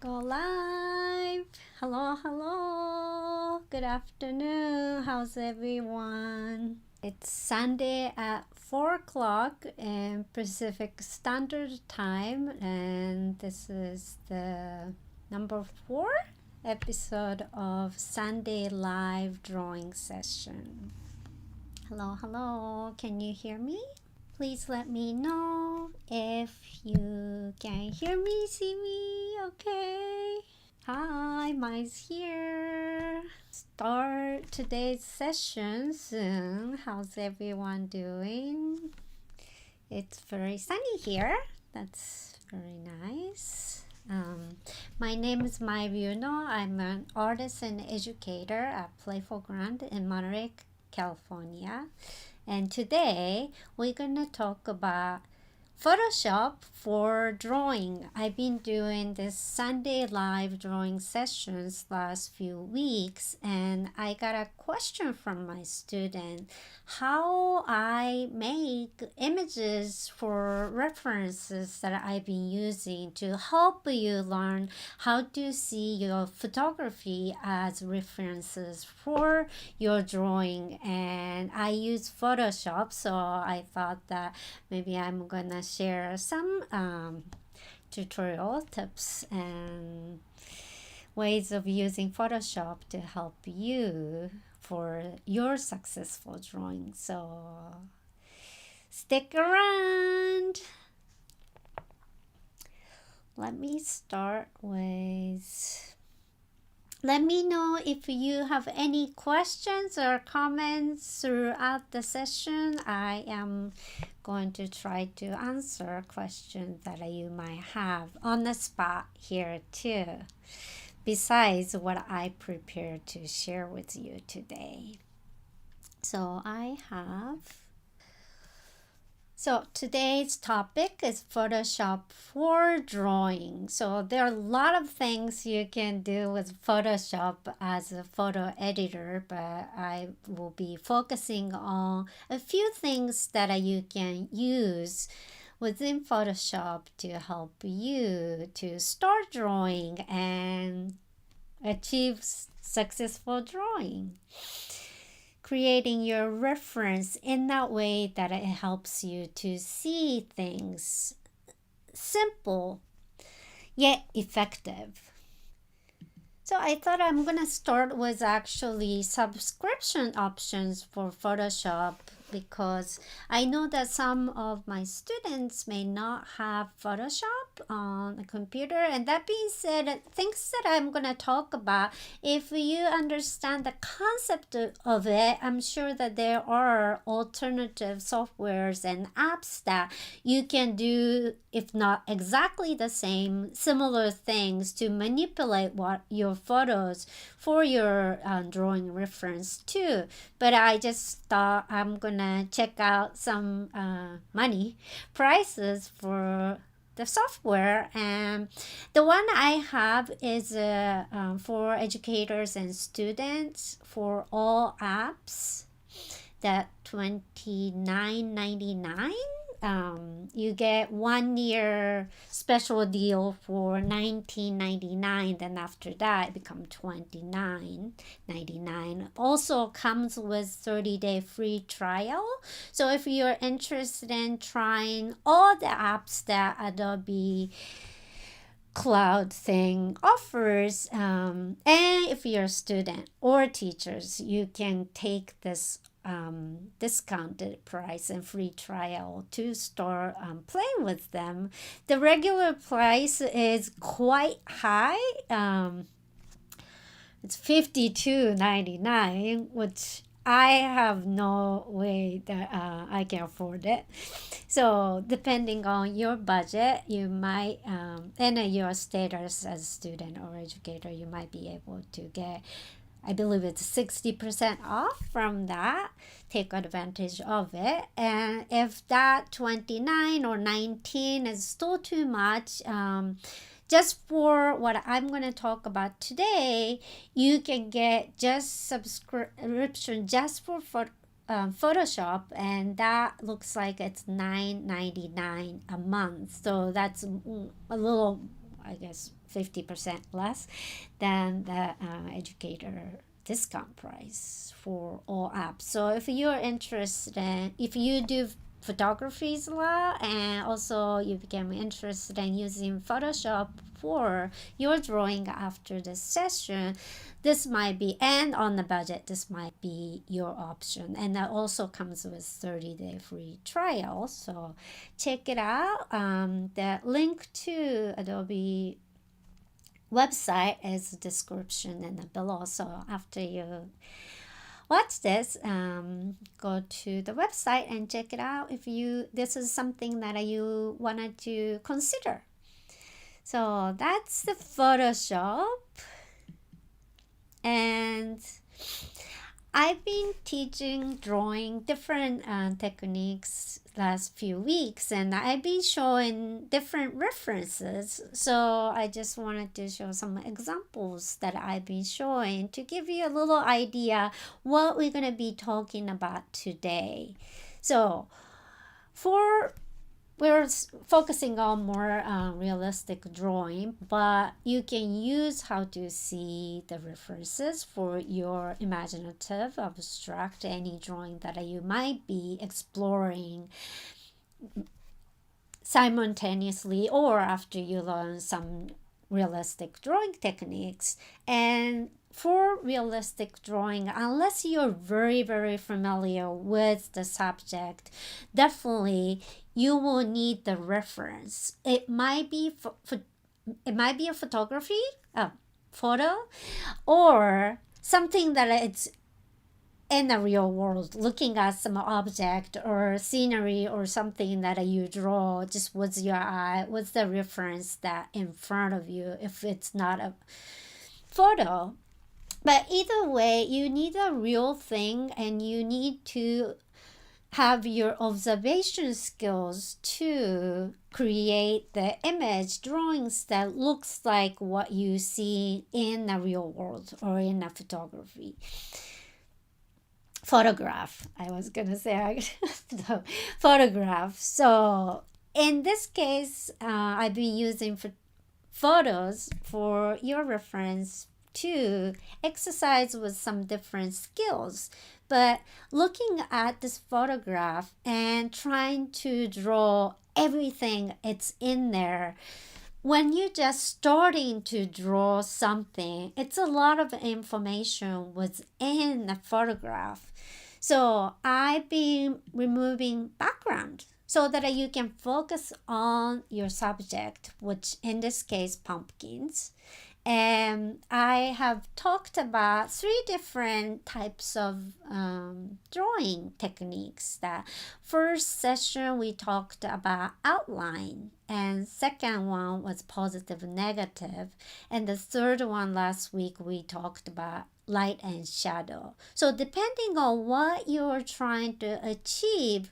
Go live. Hello, hello. Good afternoon. How's everyone? It's Sunday at 4 o'clock in Pacific Standard Time, and this is the number 4 episode of Sunday live drawing session. Hello, hello. Can you hear me? Please let me know if you can hear me, see me, okay? Hi, Mai's here. Start today's session soon. How's everyone doing? It's very sunny here. That's very nice. My name is Mai Ryuno. I'm an artist and educator at Playful Ground in Monterey, California. And today we're going to talk about Photoshop for drawing. I've been doing this Sunday live drawing sessions last few weeks, and I got a question from my student how I make images for references that I've been using to help you learn how to see your photography as references for your drawing. And I use Photoshop, so I thought that maybe I'm gonna share some tutorial tips and ways of using Photoshop to help you for your successful drawing. So stick around. Let me start with, let me know if you have any questions or comments throughout the session. I am going to try to answer questions that you might have on the spot here too, besides what I prepared to share with you today. So today's topic is Photoshop for drawing. So there are a lot of things you can do with Photoshop as a photo editor, but I will be focusing on a few things that you can use within Photoshop to help you to start drawing and achieve successful drawing. Creating your reference in that way that it helps you to see things simple yet effective. So I thought I'm gonna start with actually subscription options for Photoshop, because I know that some of my students may not have Photoshop on a computer. And that being said, things that I'm going to talk about, if you understand the concept of it, I'm sure that there are alternative softwares and apps that you can do, if not exactly the same, similar things to manipulate your photos for your drawing reference too. But I just thought I'm gonna check out some money prices for the software, and the one I have is for educators and students for all apps, that $29.99. You get 1 year special deal for $19.99. Then after that it becomes $29.99. Also comes with 30-day free trial. So if you're interested in trying all the apps that Adobe cloud thing offers, and if you're a student or teachers, you can take this discounted price and free trial to start playing with them. The regular price is quite high. It's $52.99, which I have no way that I can afford it. So depending on your budget, you might and your status as a student or educator, you might be able to get, I believe it's 60% off from that. Take advantage of it. And if that 29 or 19 is still too much, just for what I'm going to talk about today, you can get just subscription just for Photoshop, and that looks like it's $9.99 a month. So that's a little, I guess, 50% less than the educator discount price for all apps. So if you're interested, if you do photography a lot and also you became interested in using Photoshop for your drawing after this session, this might be, and on the budget, this might be your option. And that also comes with 30-day free trial. So check it out. The link to Adobe website is description and below. So after you watch this, go to the website and check it out if this is something that you wanted to consider. So that's the Photoshop. And I've been teaching drawing different techniques last few weeks, and I've been showing different references. So I just wanted to show some examples that I've been showing to give you a little idea what we're going to be talking about today. So we're focusing on more realistic drawing, but you can use how to see the references for your imaginative, abstract, any drawing that you might be exploring simultaneously or after you learn some realistic drawing techniques. And for realistic drawing, unless you're very, very familiar with the subject, definitely you will need the reference. It might be a photography, a photo, or something that it's in the real world, looking at some object or scenery or something that you draw just with your eye, with the reference that in front of you, if it's not a photo. But either way, you need a real thing, and you need to have your observation skills to create the image drawings that looks like what you see in the real world or in a photograph. I was gonna say photograph. So in this case, I've been using photos for your reference to exercise with some different skills. But looking at this photograph and trying to draw everything it's in there, when you're just starting to draw something, it's a lot of information within the photograph. So I've been removing background so that you can focus on your subject, which in this case, pumpkins. And I have talked about 3 different types of drawing techniques. That first session we talked about outline, and second one was positive and negative, and the third one last week we talked about light and shadow. So depending on what you're trying to achieve,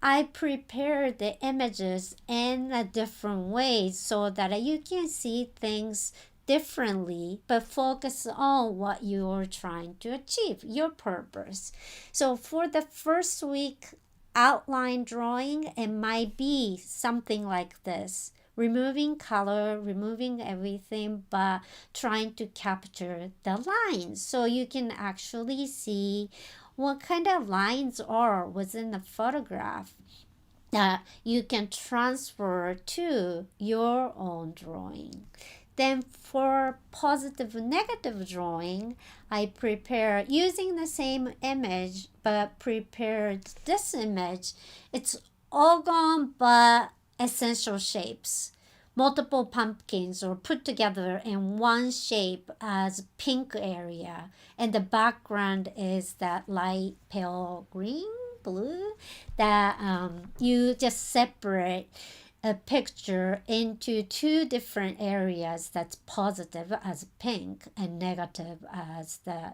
I prepare the images in a different ways so that you can see things differently, but focus on what you're trying to achieve, your purpose. So for the first week outline drawing, it might be something like this: removing color, removing everything, but trying to capture the lines so you can actually see what kind of lines are within the photograph that you can transfer to your own drawing. Then for positive and negative drawing, I prepare using the same image, but prepared this image. It's all gone but essential shapes. Multiple pumpkins are put together in one shape as pink area, and the background is that light pale green, blue, that you just separate a picture into 2 different areas, that's positive as pink and negative as the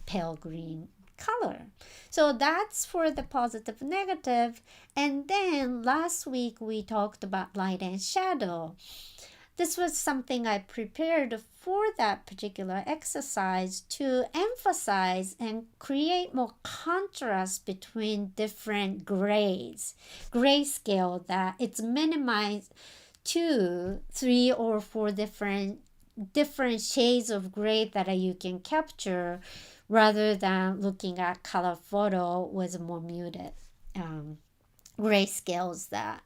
pale green color. So that's for the positive negative. And then last week we talked about light and shadow. This was something I prepared for that particular exercise to emphasize and create more contrast between different grays, grayscale, that it's minimized three or four different shades of gray that you can capture, rather than looking at color photo with more muted gray scales that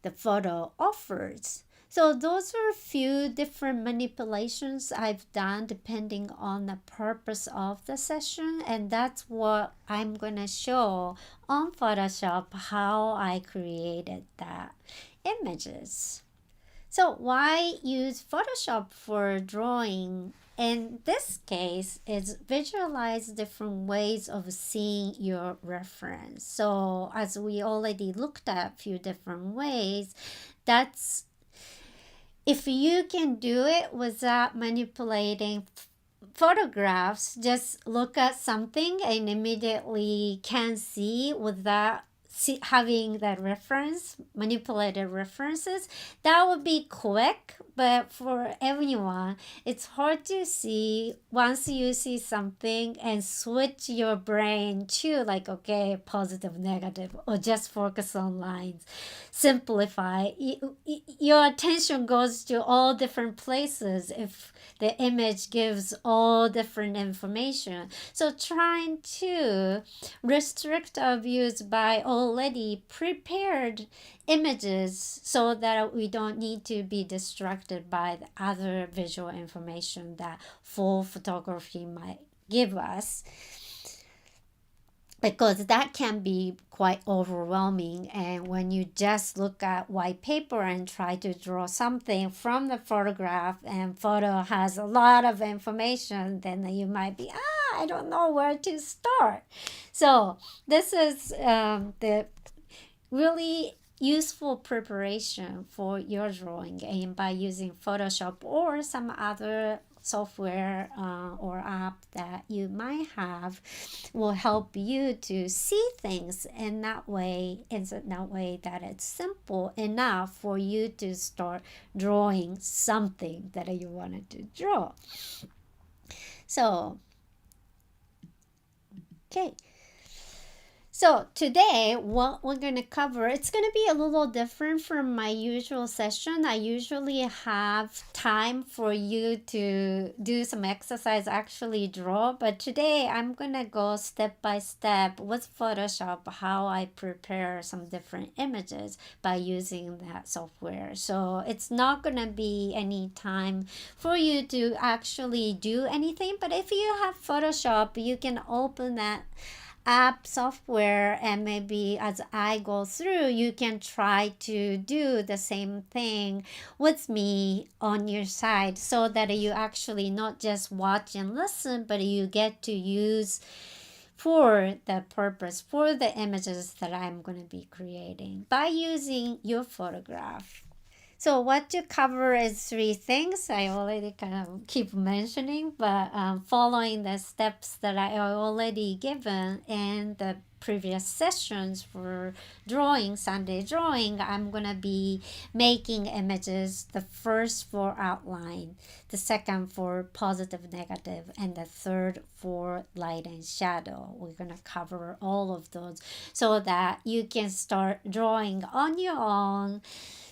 the photo offers. So those are a few different manipulations I've done depending on the purpose of the session, and that's what I'm gonna show on Photoshop, how I created that images. So why use Photoshop for drawing? In this case, is visualize different ways of seeing your reference. So as we already looked at a few different ways, that's if you can do it without manipulating photographs, just look at something and immediately can see without having that reference, manipulated references, that would be quick. But for everyone, it's hard to see once you see something and switch your brain to like, okay, positive, negative, or just focus on lines, simplify. Your attention goes to all different places if the image gives all different information. So trying to restrict our views by already prepared images so that we don't need to be distracted by the other visual information that full photography might give us, because that can be quite overwhelming. And when you just look at white paper and try to draw something from the photograph, and photo has a lot of information, then you might be, I don't know where to start. So this is the really useful preparation for your drawing, and by using Photoshop or some other software or app that you might have will help you to see things in that way, that it's simple enough for you to start drawing something that you wanted to draw. So okay, so today what we're going to cover, it's going to be a little different from my usual session. I usually have time for you to do some exercise, actually draw, but today I'm going to go step by step with Photoshop how I prepare some different images by using that software. So it's not going to be any time for you to actually do anything, but if you have Photoshop, you can open that app software, and maybe as I go through, you can try to do the same thing with me on your side, so that you actually not just watch and listen, but you get to use for the purpose, for the images that I'm going to be creating by using your photograph. So what to cover is three things. I already kind of keep mentioning, but following the steps that I already given in the previous sessions for drawing, Sunday drawing, I'm going to be making images, the first for outline, the second for positive, negative, and the third for light and shadow. We're going to cover all of those so that you can start drawing on your own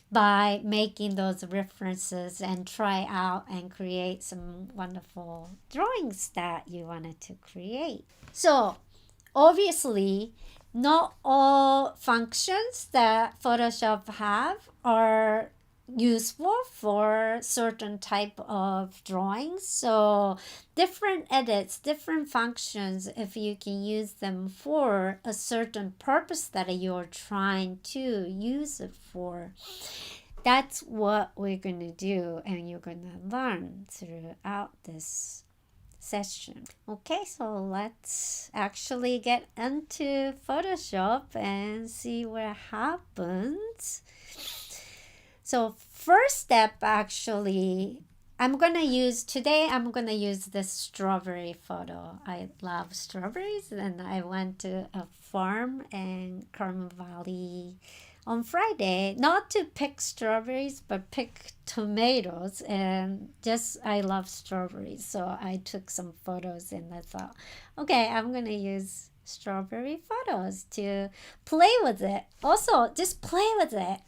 by making those references and try out and create some wonderful drawings that you wanted to create. So obviously, not all functions that Photoshop have are useful for certain type of drawings. So different edits, different functions, if you can use them for a certain purpose that you're trying to use it for, that's what we're going to do, and you're going to learn throughout this session. Okay, so let's actually get into Photoshop and see what happens. So first step, actually, I'm going to use this strawberry photo. I love strawberries, and I went to a farm in Carmel Valley on Friday, not to pick strawberries, but pick tomatoes, and just I love strawberries. So I took some photos, and I thought, okay, I'm going to use strawberry photos to play with it. Also, just play with it.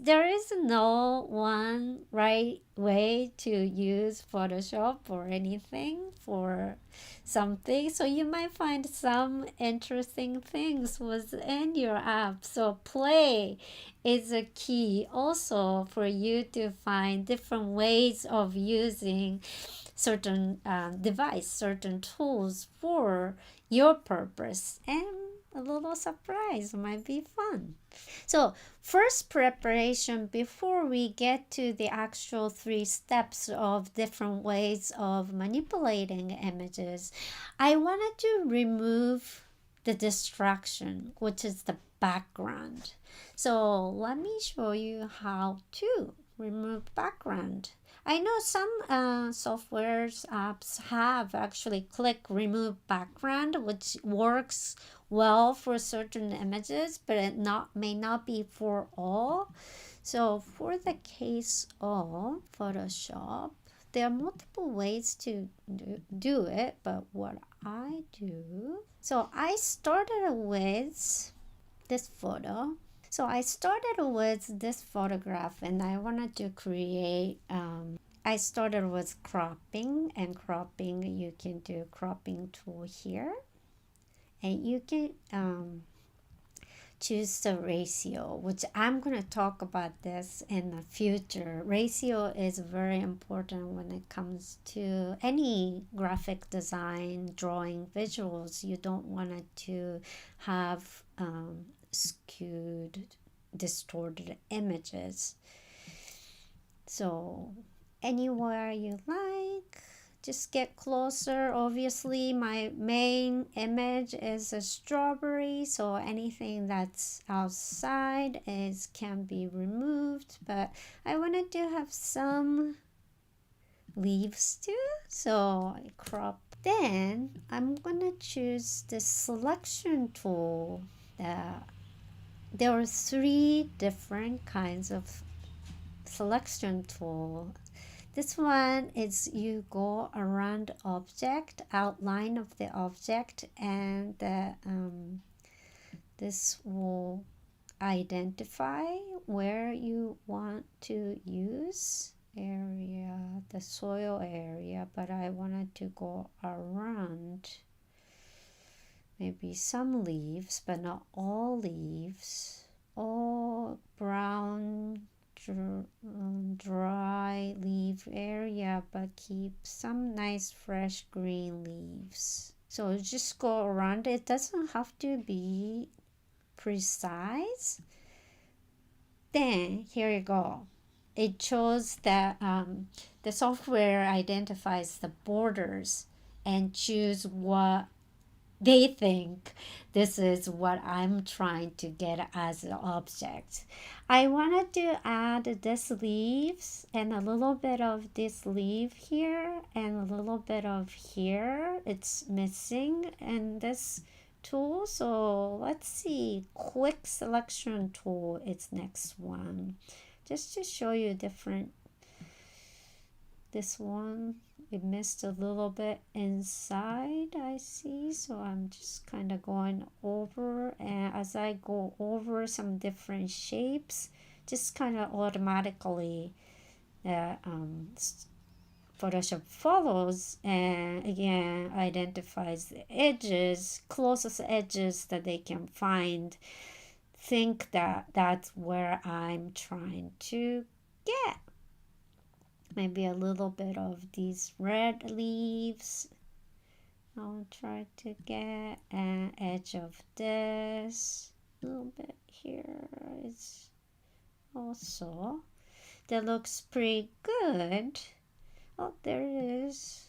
There is no one right way to use Photoshop or anything for something. So you might find some interesting things within your app. So play is a key also for you to find different ways of using certain device, certain tools for your purpose, and a little surprise might be fun. So first preparation before we get to the actual 3 steps of different ways of manipulating images, I wanted to remove the distraction, which is the background. So let me show you how to remove background. I know some softwares apps have actually click remove background, which works well for certain images, but it may not be for all. So for the case of Photoshop, there are multiple ways to do it, but what I do, so I started with this photo. So I started with this photograph and I wanted to create, I started with cropping, and cropping, you can do cropping tool here. And you can choose the ratio, which I'm going to talk about this in the future. Ratio is very important when it comes to any graphic design, drawing, visuals. You don't want it to have skewed, distorted images. So anywhere you like, just get closer. Obviously my main image is a strawberry, so anything that's outside can be removed, but I wanted to have some leaves too, so I crop. Then I'm gonna choose the selection tool. There are 3 different kinds of selection tool. This one is you go around the object, outline of the object, and this will identify where you want to use area, the soil area, but I wanted to go around maybe some leaves, but not all leaves, all brown dry leaf area, but keep some nice fresh green leaves. So just go around. It doesn't have to be precise. Then here you go. It shows that the software identifies the borders and choose what they think this is what I'm trying to get as an object. I wanted to add this leaves and a little bit of this leaf here and a little bit of here. It's missing in this tool. So let's see, quick selection tool is next one. Just to show you different, this one, it missed a little bit inside, I see, so I'm just kind of going over, and as I go over some different shapes, just kind of automatically Photoshop follows and again identifies the edges, closest edges that they can find. Think that that's where I'm trying to get. Maybe a little bit of these red leaves. I'll try to get an edge of this. A little bit here is also. That looks pretty good. Oh, there it is.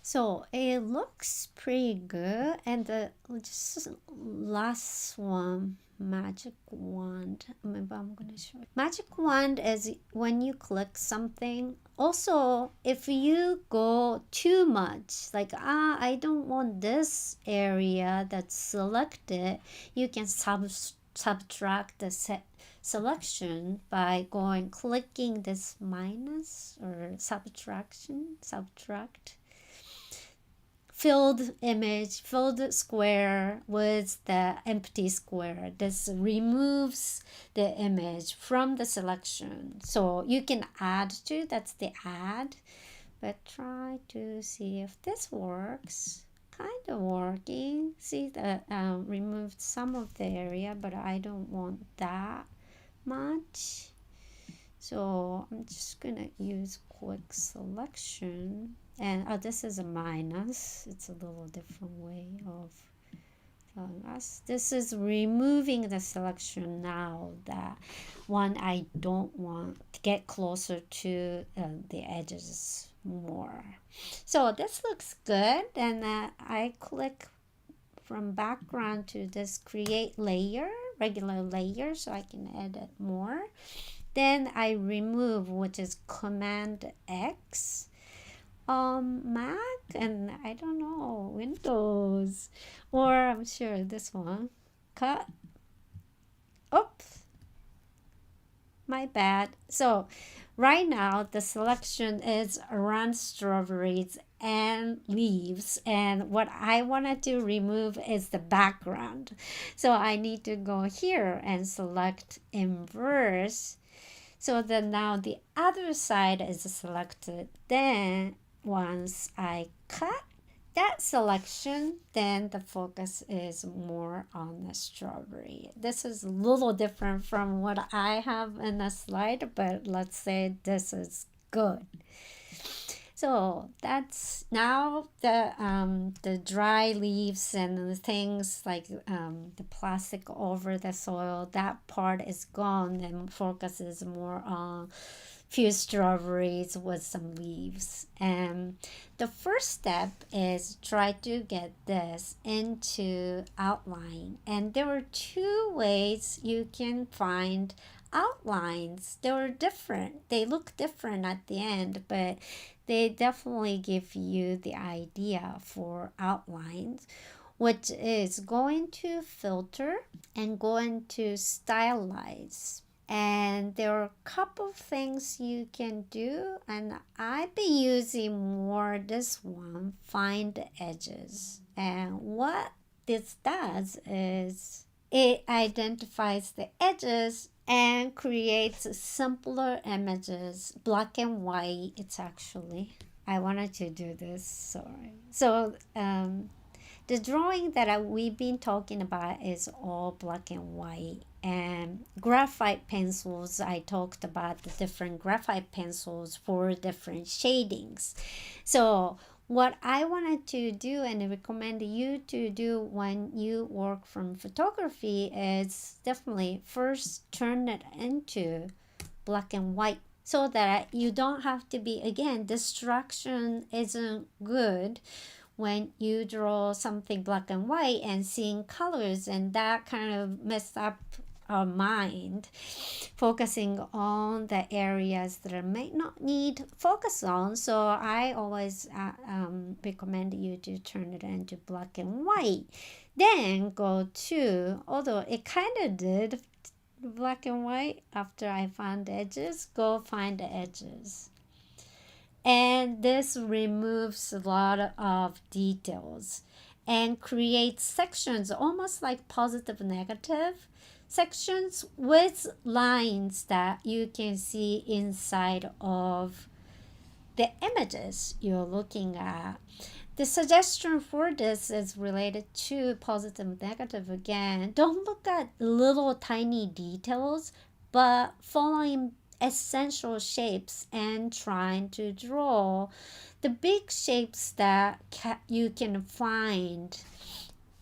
So it looks pretty good. And the just last one, magic wand. Maybe I'm gonna show you. Magic wand is when you click something. Also, if you go too much, like I don't want this area that's selected, you can subtract the selection by clicking this minus or subtract. filled image, filled square with the empty square. This removes the image from the selection. So you can add to, that's the add, but try to see if this works. Kind of working. See that removed some of the area, but I don't want that much. So I'm just gonna use quick selection, and this is a minus. It's a little different way of telling us. This is removing the selection now, that one I don't want to get closer to the edges more. So this looks good, and I click from background to this create layer, regular layer, so I can edit more. Then I remove, which is Command X. Mac, and I don't know, Windows, or I'm sure this one. Cut. Oops, my bad. So right now the selection is around strawberries and leaves, and what I wanted to remove is the background. So I need to go here and select inverse. So then now the other side is selected. Then once I cut that selection, then the focus is more on the strawberry. This is a little different from what I have in the slide, but let's say this is good. So that's now the dry leaves and the things like the plastic over the soil, that part is gone, and focus is more on few strawberries with some leaves. And the first step is try to get this into outline, and there are two ways you can find outlines. They were different, they look different at the end, but they definitely give you the idea for outlines, which is going to filter and going to stylize. And there are a couple of things you can do, and I've been using more this one, find edges. And what this does is it identifies the edges and creates simpler images, black and white. It's actually, I wanted to do this, sorry. So the drawing that we've been talking about is all black and white. And graphite pencils, I talked about the different graphite pencils for different shadings. So what I wanted to do and recommend you to do when you work from photography is definitely first turn it into black and white, so that you don't have to be, again, distraction isn't good when you draw something black and white and seeing colors, and that kind of messed up our mind, focusing on the areas that I might not need focus on. So I always recommend you to turn it into black and white. Then go to, although it kind of did black and white after I found the edges, go find the edges. And this removes a lot of details and creates sections almost like positive negative sections with lines that you can see inside of the images you're looking at. The suggestion for this is related to positive negative again. Don't look at little tiny details, but following essential shapes and trying to draw the big shapes that you can find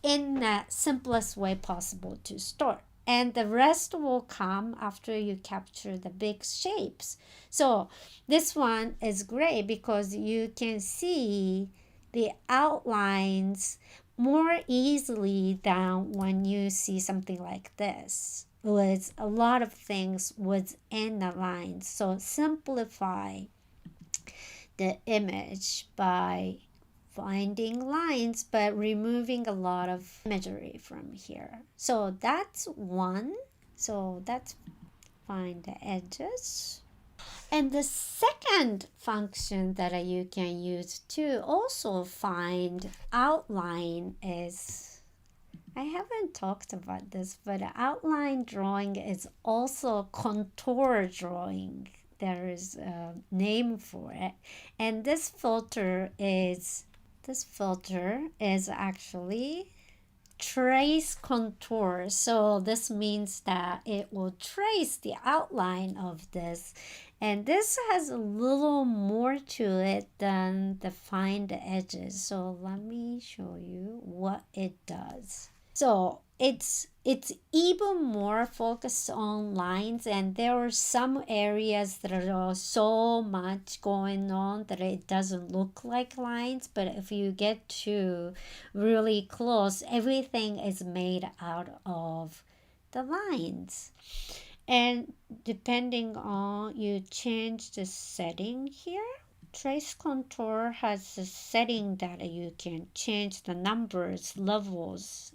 in the simplest way possible to start. And the rest will come after you capture the big shapes. So this one is great because you can see the outlines more easily than when you see something like this with a lot of things within the lines. So simplify the image by finding lines but removing a lot of imagery from here. So that's one. So that's find the edges. And the second function that you can use to also find outline is, I haven't talked about this, but outline drawing is also contour drawing. There is a name for it. And this filter is actually trace contour. So this means that it will trace the outline of this. And this has a little more to it than the find the edges. So let me show you what it does. So it's even more focused on lines, and there are some areas that are so much going on that it doesn't look like lines, but if you get to really close, everything is made out of the lines. And depending on, you change the setting here. Trace contour has a setting that you can change the numbers, levels,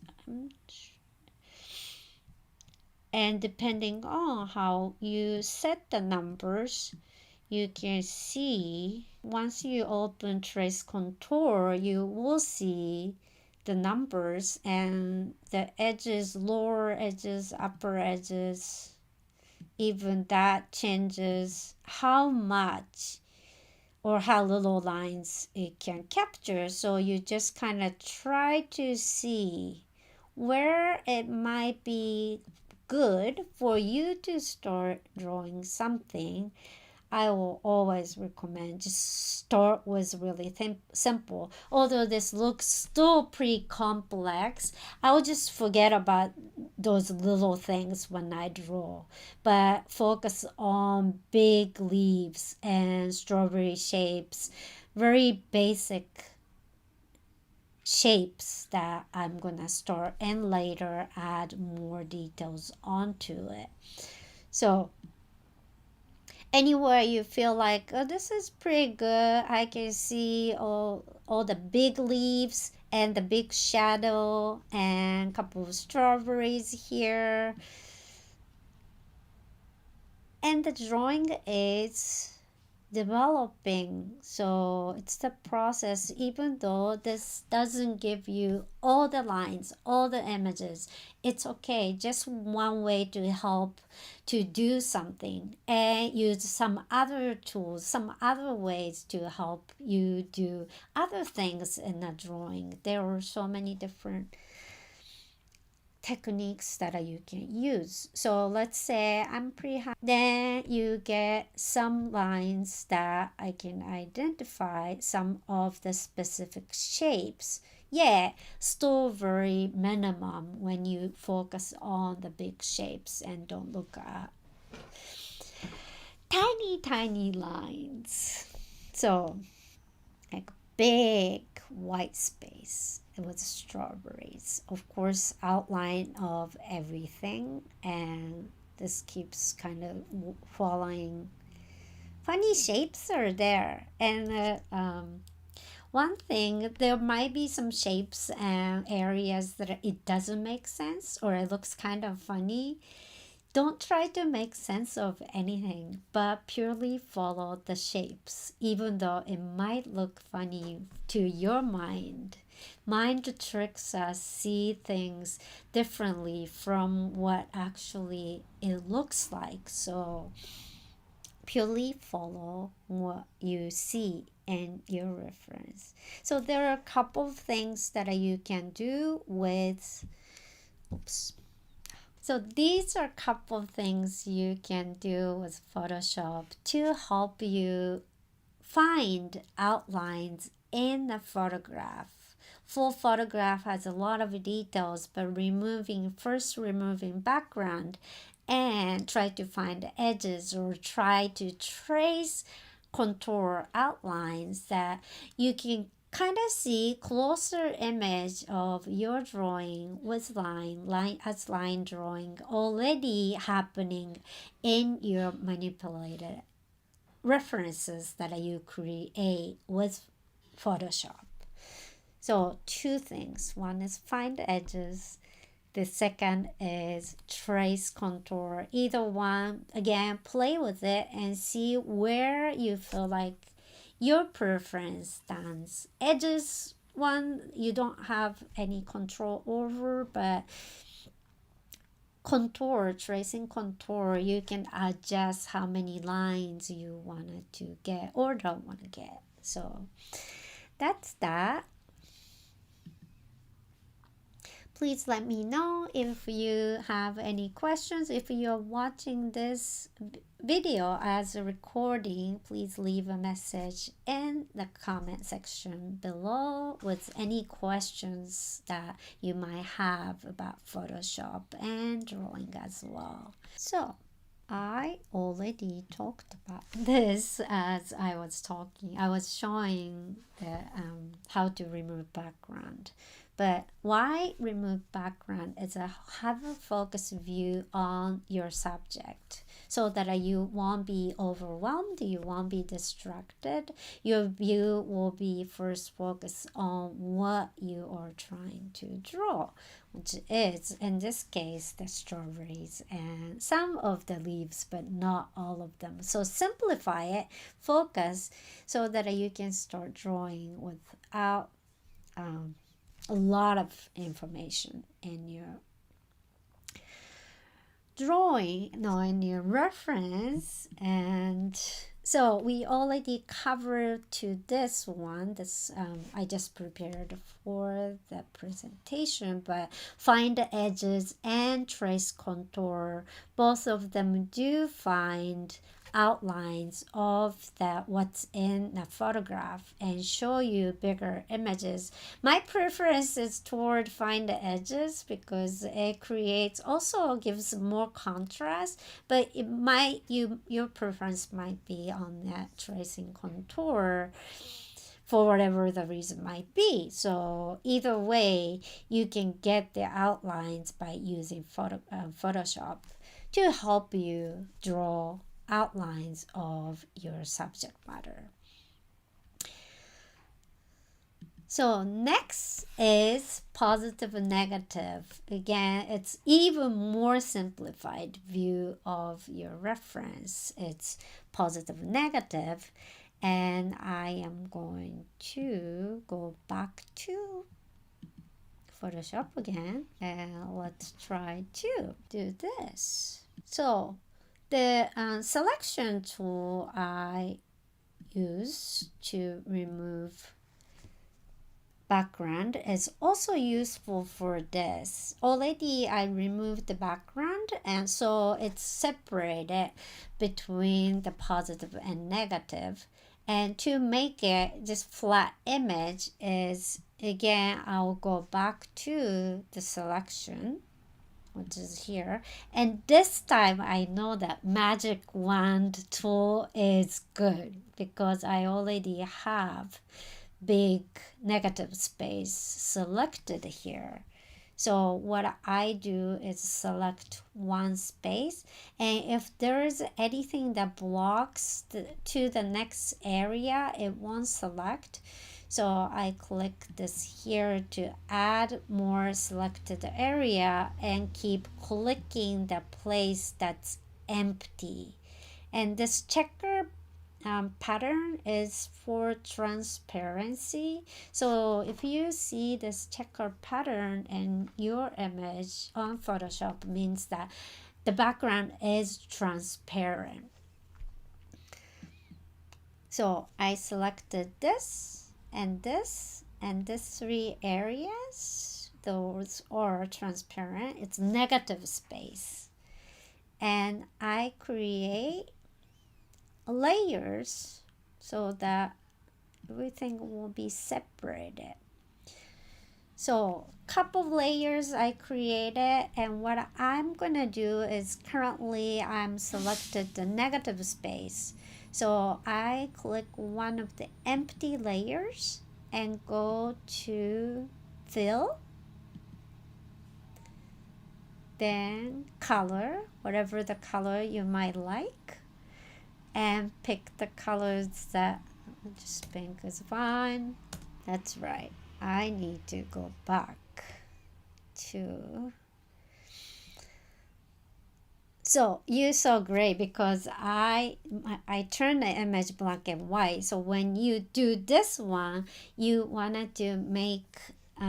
and depending on how you set the numbers, you can see once you open trace contour, you will see the numbers and the edges, lower edges, upper edges. Even that changes how much or how little lines it can capture. So you just kind of try to see where it might be good for you to start drawing something. I will always recommend just start with really simple. Although this looks still pretty complex, I'll just forget about those little things when I draw, but focus on big leaves and strawberry shapes, very basic shapes that I'm gonna start and later add more details onto it. So anywhere you feel like, oh, this is pretty good, I can see all the big leaves and the big shadow and a couple of strawberries here. And the drawing is developing, so it's the process. Even though this doesn't give you all the lines, all the images, it's okay. Just one way to help to do something, and use some other tools, some other ways to help you do other things in a drawing. There are so many different techniques that you can use. So let's say I'm pretty high, then you get some lines that I can identify some of the specific shapes. Yeah, still very minimum when you focus on the big shapes and don't look at tiny lines. So like big white space with strawberries, of course, outline of everything, and this keeps kind of following. Funny shapes are there, and one thing, there might be some shapes and areas that it doesn't make sense or it looks kind of funny. Don't try to make sense of anything, but purely follow the shapes, even though it might look funny to your mind. Mind tricks us see things differently from what actually it looks like. So purely follow what you see and your reference. So there are a couple of things that you can do with, oops. So these are a couple of things you can do with Photoshop to help you find outlines in a photograph. Full photograph has a lot of details, but first removing background and try to find edges or try to trace contour outlines that you can kind of see closer image of your drawing with line drawing already happening in your manipulated references that you create with Photoshop. So two things. One is find edges. The second is trace contour. Either one, again, play with it and see where you feel like your preference stands. Edges one you don't have any control over, but contour, tracing contour, you can adjust how many lines you wanted to get or don't want to get. So that's that. Please let me know if you have any questions. If you're watching this video as a recording, please leave a message in the comment section below with any questions that you might have about Photoshop and drawing as well. So I already talked about this as I was talking. I was showing the, how to remove background. But why remove background is have a focused view on your subject so that you won't be overwhelmed, you won't be distracted. Your view will be first focused on what you are trying to draw, which is, in this case, the strawberries and some of the leaves, but not all of them. So simplify it, focus, so that you can start drawing without a lot of information in your drawing, no, in your reference. And so we already covered to this one. This I just prepared for the presentation, but find the edges and trace contour. Both of them do find outlines of what's in the photograph and show you bigger images. My preference is toward find the edges because it creates, also gives more contrast, but it might, your preference might be on that tracing contour for whatever the reason might be. So either way, you can get the outlines by using Photoshop to help you draw outlines of your subject matter. So next is positive and negative. Again, it's even more simplified view of your reference. It's positive and negative, and I am going to go back to Photoshop again, and let's try to do this. So the selection tool I use to remove background is also useful for this. Already I removed the background, and so it's separated between the positive and negative. And to make it just flat image is, again, I'll go back to the selection, which is here, and this time I know that magic wand tool is good because I already have big negative space selected here. So what I do is select one space, and if there is anything that blocks to the next area, it won't select. So I click this here to add more selected area and keep clicking the place that's empty. And this checker pattern is for transparency. So if you see this checker pattern in your image on Photoshop, means that the background is transparent. So I selected this and this and these three areas. Those are transparent. It's negative space. And I create layers so that everything will be separated. So couple of layers I created, and what I'm gonna do is, currently I'm selected the negative space. So I click one of the empty layers and go to fill, then color, whatever the color you might like, and pick the colors that, just pink is fine. That's right. I need to go back to So you saw gray because I turned the image black and white. So when you do this one, you wanted to make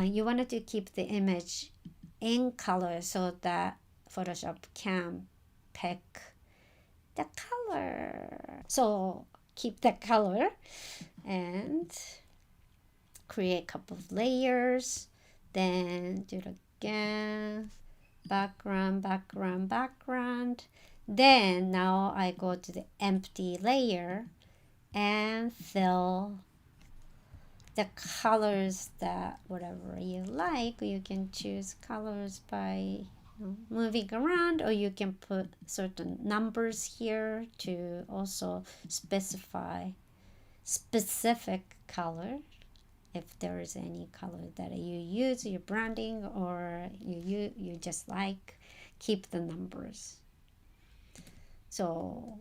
you wanted to keep the image in color so that Photoshop can pick the color. So keep the color and create a couple of layers. Then do it again. Background, background, background. Then now I go to the empty layer and fill the colors that whatever you like. You can choose colors by moving around, or you can put certain numbers here to also specify specific color. If there is any color that you use, your branding, or you just like, keep the numbers. So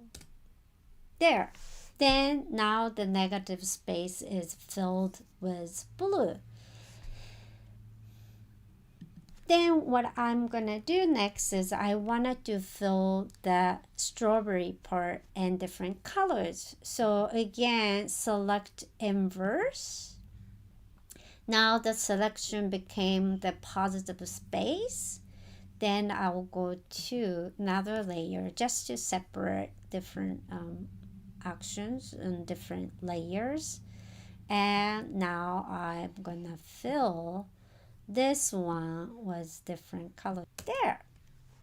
there. Then now the negative space is filled with blue. Then what I'm gonna do next is I wanted to fill the strawberry part in different colors. So again, select inverse. Now the selection became the positive space. Then I will go to another layer just to separate different actions and different layers. And now I'm gonna fill this one with different color there.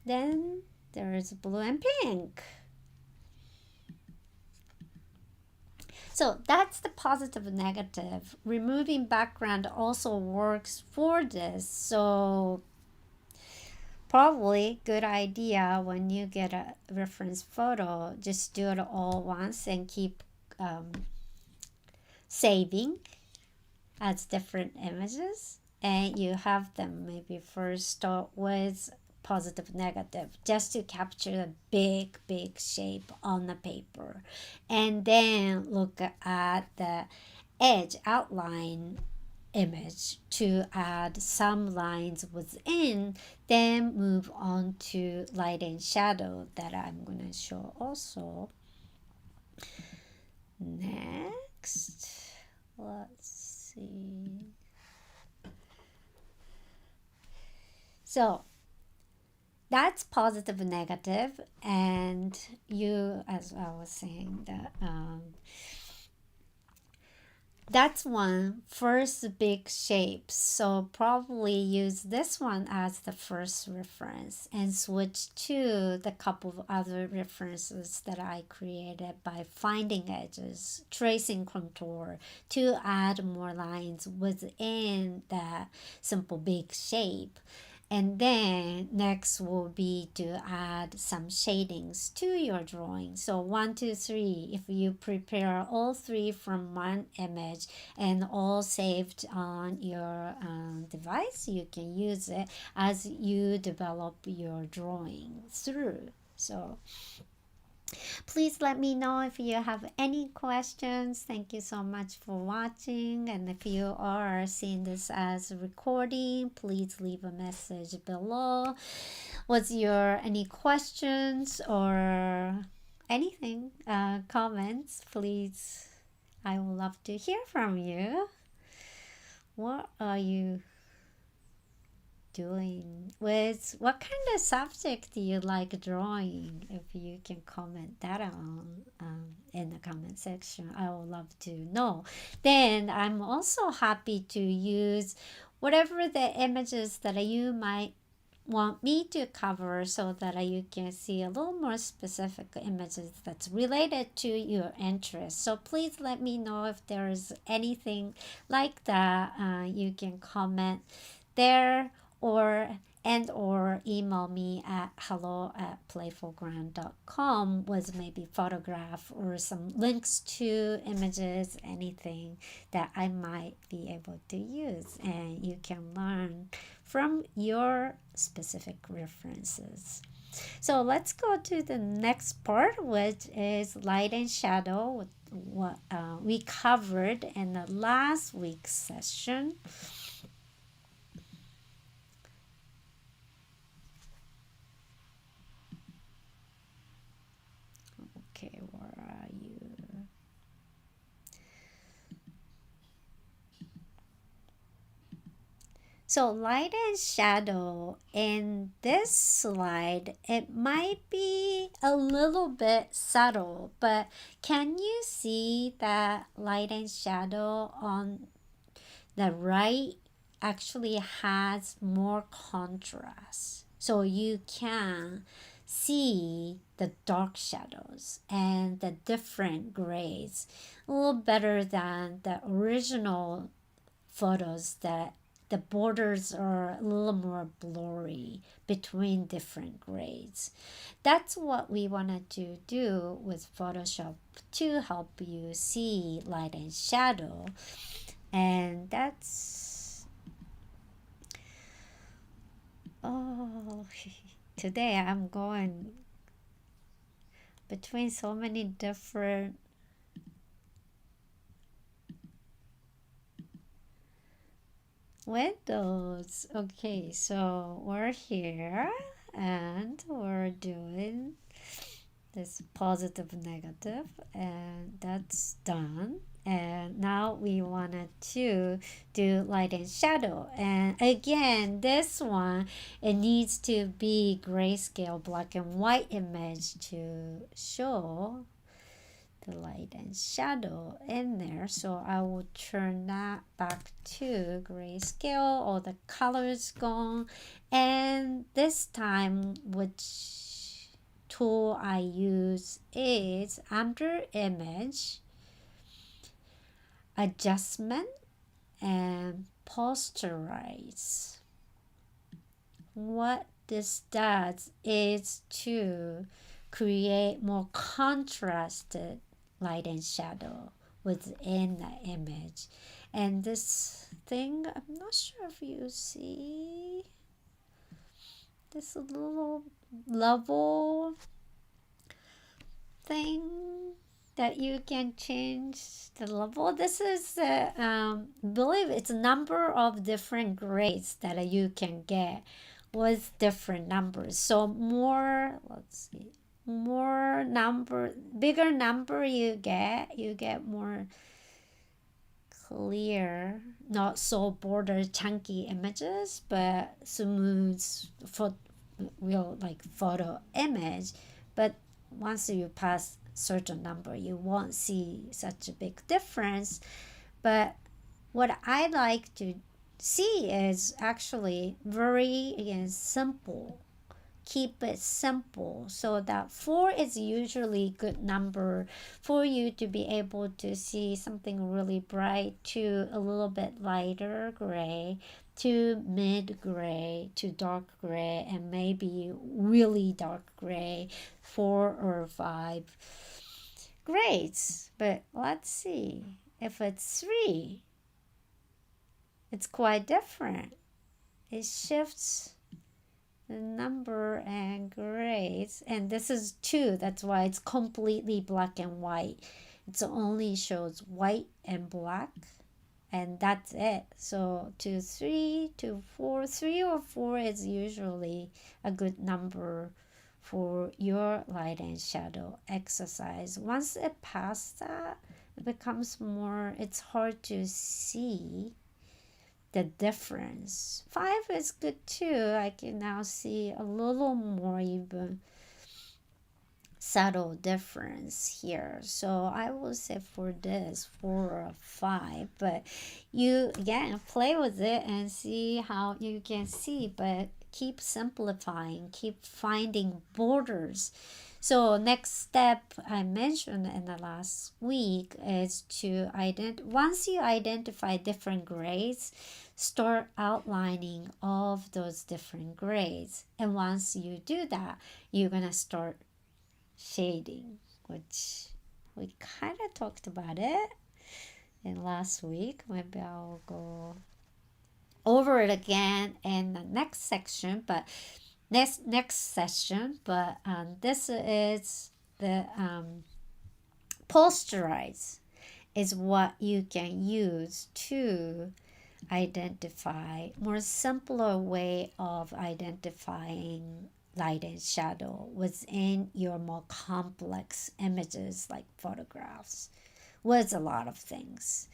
Then there's blue and pink. So that's the positive and negative. Removing background also works for this. So probably good idea when you get a reference photo, just do it all once and keep saving as different images. And you have them maybe first start with positive negative just to capture a big shape on the paper, and then look at the edge outline image to add some lines within, then move on to light and shadow that I'm going to show also. Next, let's see. So that's positive and negative, and you, as I was saying, that that's one first big shape. So probably use this one as the first reference and switch to the couple of other references that I created by finding edges, tracing contour to add more lines within that simple big shape. And then next will be to add some shadings to your drawing. So 1, 2, 3, if you prepare all three from one image and all saved on your device, you can use it as you develop your drawing through. So please let me know if you have any questions. Thank you so much for watching. And if you are seeing this as a recording, please leave a message below. Was your any questions or anything, comments, please. I would love to hear from you. What are you doing with? What kind of subject do you like drawing? If you can comment that on in the comment section, I would love to know. Then I'm also happy to use whatever the images that you might want me to cover so that you can see a little more specific images that's related to your interest. So please let me know if there is anything like that. You can comment there, or email me at hello@playfulground.com with maybe photograph or some links to images, anything that I might be able to use, and you can learn from your specific references. So let's go to the next part, which is light and shadow, what we covered in the last week's session. So light and shadow in this slide, it might be a little bit subtle, but can you see that light and shadow on the right actually has more contrast? So you can see the dark shadows and the different grays a little better than the original photos that the borders are a little more blurry between different grades. That's what we wanted to do with Photoshop to help you see light and shadow. And that's, oh, today I'm going between so many different windows. Okay, so we're here and we're doing this positive negative, and that's done. And now we wanted to do light and shadow, and again this one, it needs to be grayscale black and white image to show the light and shadow in there. So I will turn that back to grayscale. All the colors gone, and this time which tool I use is under image, adjustment, and posterize. What this does is to create more contrasted light and shadow within the image. And this thing, I'm not sure if you see this little level thing that you can change the level. This is believe it's a number of different grades that you can get with different numbers. So more, let's see, more number, bigger number you get more clear, not so border chunky images, but smooth for real like photo image. But once you pass certain number, you won't see such a big difference. But what I like to see is actually very, again, simple. Keep it simple, so that 4 is usually good number for you to be able to see something really bright to a little bit lighter gray to mid gray to dark gray and maybe really dark gray, 4 or 5 grades. But let's see, if it's 3, it's quite different. It shifts the number and grades, and this is 2, that's why it's completely black and white. It only shows white and black, and that's it. So 2, 3, 2, 4, 3 or 4 is usually a good number for your light and shadow exercise. Once it passes that, it becomes more, it's hard to see the difference. 5 is good too. I can now see a little more even subtle difference here. So I will say for this 4 or 5, but you again play with it and see how you can see, but keep simplifying, keep finding borders. So next step I mentioned in the last week is to once you identify different grades, start outlining all of those different grades. And once you do that, you're gonna start shading, which we kind of talked about it in last week. Maybe I'll go over it again in the next section, but next session. But this is the posterize is what you can use to identify more simpler way of identifying light and shadow within your more complex images like photographs, with a lot of things.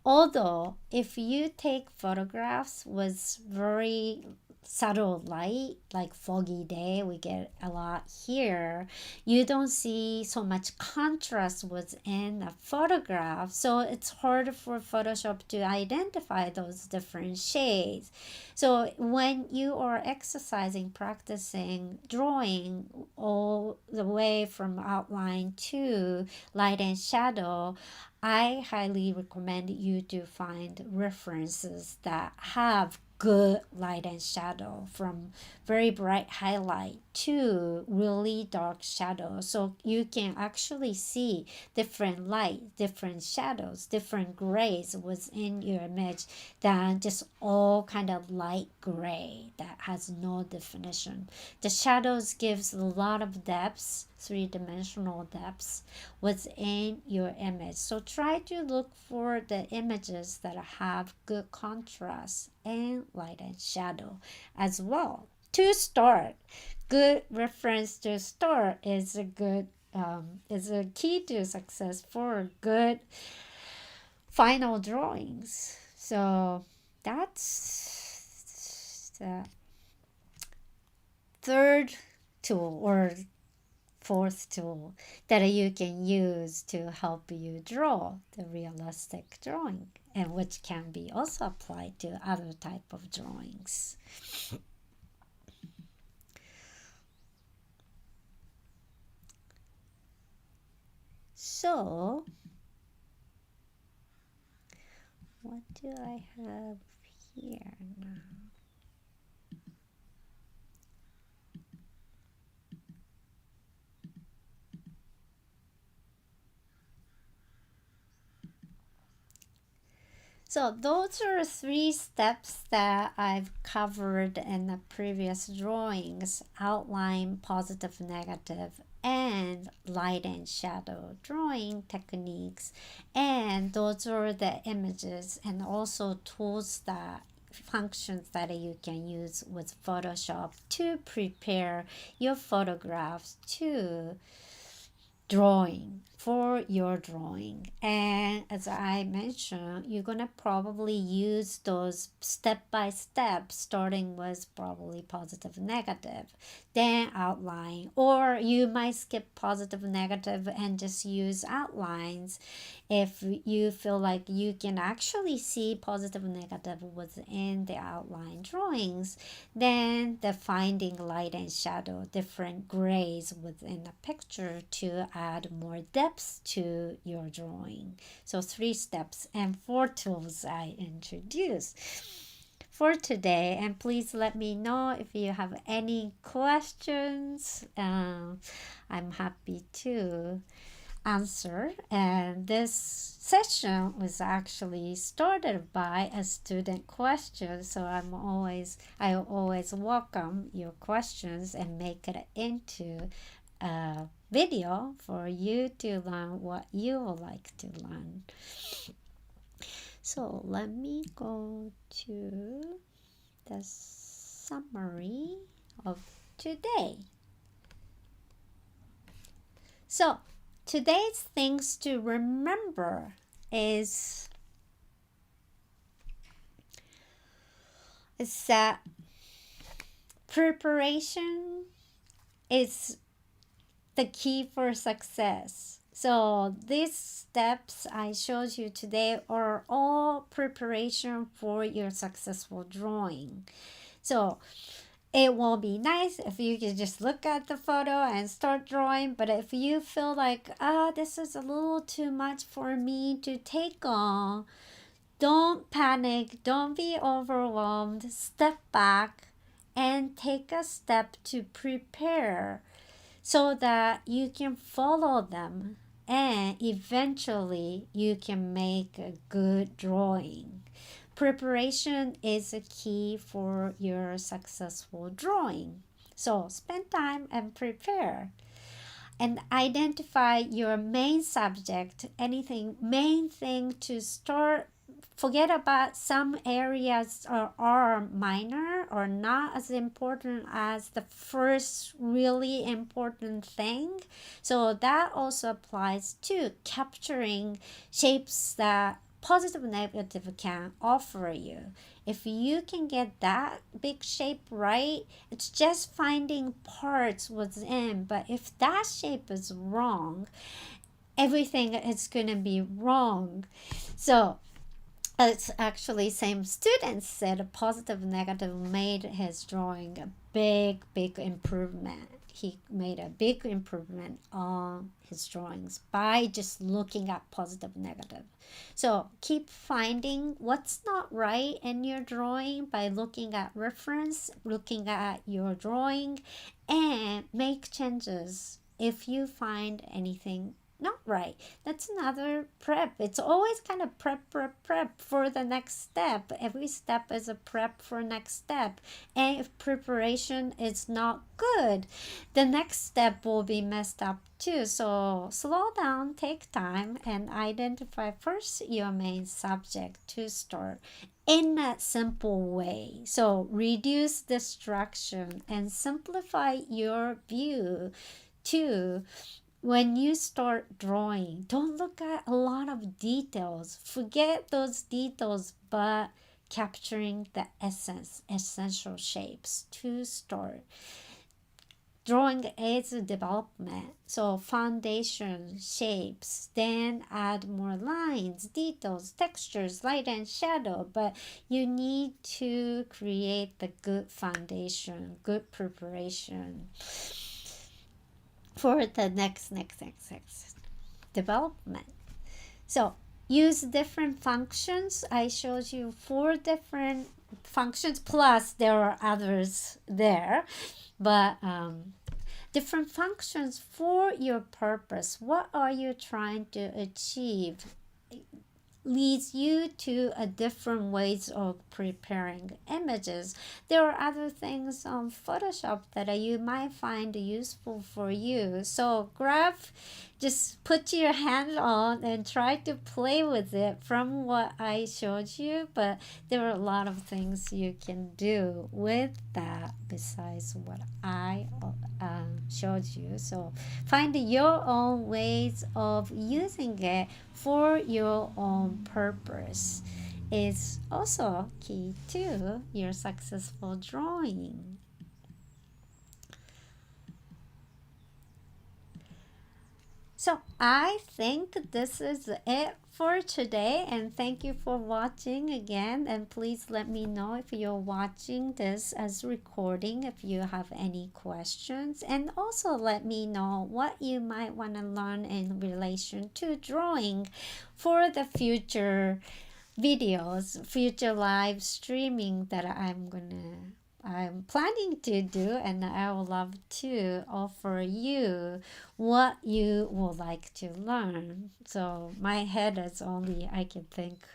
Although, if you take photographs with very subtle light, like foggy day, we get a lot here, you don't see so much contrast within a photograph. So it's hard for Photoshop to identify those different shades. So when you are exercising, practicing drawing all the way from outline to light and shadow, I highly recommend you to find references that have good light and shadow, from very bright highlight to really dark shadow, so you can actually see different light, different shadows, different grays within your image than just all kind of light gray that has no definition. The shadows gives a lot of depths, three-dimensional depths within your image. So try to look for the images that have good contrast and light and shadow as well. To start, good reference to start is a good is a key to success for good final drawings. So that's the third tool or fourth tool that you can use to help you draw the realistic drawing, and which can be also applied to other type of drawings. So what do I have here now? So those are three steps that I've covered in the previous drawings: outline, positive, negative, and light and shadow drawing techniques. And those are the images and also tools that functions that you can use with Photoshop to prepare your photographs to drawing for your drawing. And as I mentioned, you're gonna probably use those step by step, starting with probably positive, negative, then outline, or you might skip positive, negative and just use outlines if you feel like you can actually see positive, negative within the outline drawings. Then the finding light and shadow, different grays within a picture to add more depth to your drawing. So 3 steps and 4 tools I introduced for today. And please let me know if you have any questions. I'm happy to answer. And this session was actually started by a student question, so I always welcome your questions and make it into a video for you to learn what you would like to learn. So let me go to the summary of today. So today's things to remember is that preparation is the key for success. So these steps I showed you today are all preparation for your successful drawing. So it will be nice if you can just look at the photo and start drawing. But if you feel like, this is a little too much for me to take on, don't panic, don't be overwhelmed. Step back and take a step to prepare so that you can follow them and eventually you can make a good drawing. Preparation is a key for your successful drawing. So spend time and prepare. And identify your main subject, main thing to start forget about some areas are minor or not as important as the first really important thing. So that also applies to capturing shapes that positive and negative can offer you. If you can get that big shape right, it's just finding parts within. But if that shape is wrong, everything is going to be wrong. So it's actually same student said positive negative made his drawing a big improvement. He made a big improvement on his drawings by just looking at positive negative. So keep finding what's not right in your drawing by looking at reference, looking at your drawing, and make changes if you find anything not right. That's another prep. It's always kind of prep for the next step. Every step is a prep for next step. And if preparation is not good, the next step will be messed up too. So slow down, take time, and identify first your main subject to start in a simple way. So reduce distraction and simplify your view too. When you start drawing, don't look at a lot of details. Forget those details, but capturing the essential shapes to start. Drawing is a development. So foundation, shapes, then add more lines, details, textures, light and shadow. But you need to create the good foundation, good preparation for the next development. So use different functions. I showed you 4 different functions, plus there are others there, but different functions for your purpose. What are you trying to achieve? Leads you to a different ways of preparing images. There are other things on Photoshop that you might find useful for you. So just put your hand on and try to play with it from what I showed you. But there are a lot of things you can do with that besides what I showed you. So find your own ways of using it for your own purpose is also key to your successful drawing. So I think this is it for today, and thank you for watching again. And please let me know if you're watching this as recording, if you have any questions, and also let me know what you might want to learn in relation to drawing for the future videos, future live streaming that I'm planning to do, and I would love to offer you what you would like to learn. So my head is only, I can think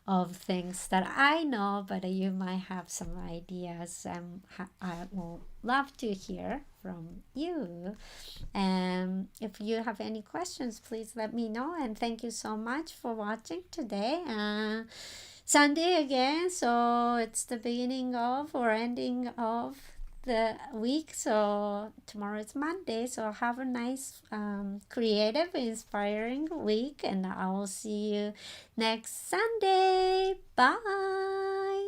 of things that I know, but you might have some ideas, and I will love to hear from you. And if you have any questions, please let me know. And thank you so much for watching today. Sunday again, so it's the beginning of or ending of the week. So tomorrow is Monday, so have a nice creative, inspiring week, and I will see you next Sunday. Bye.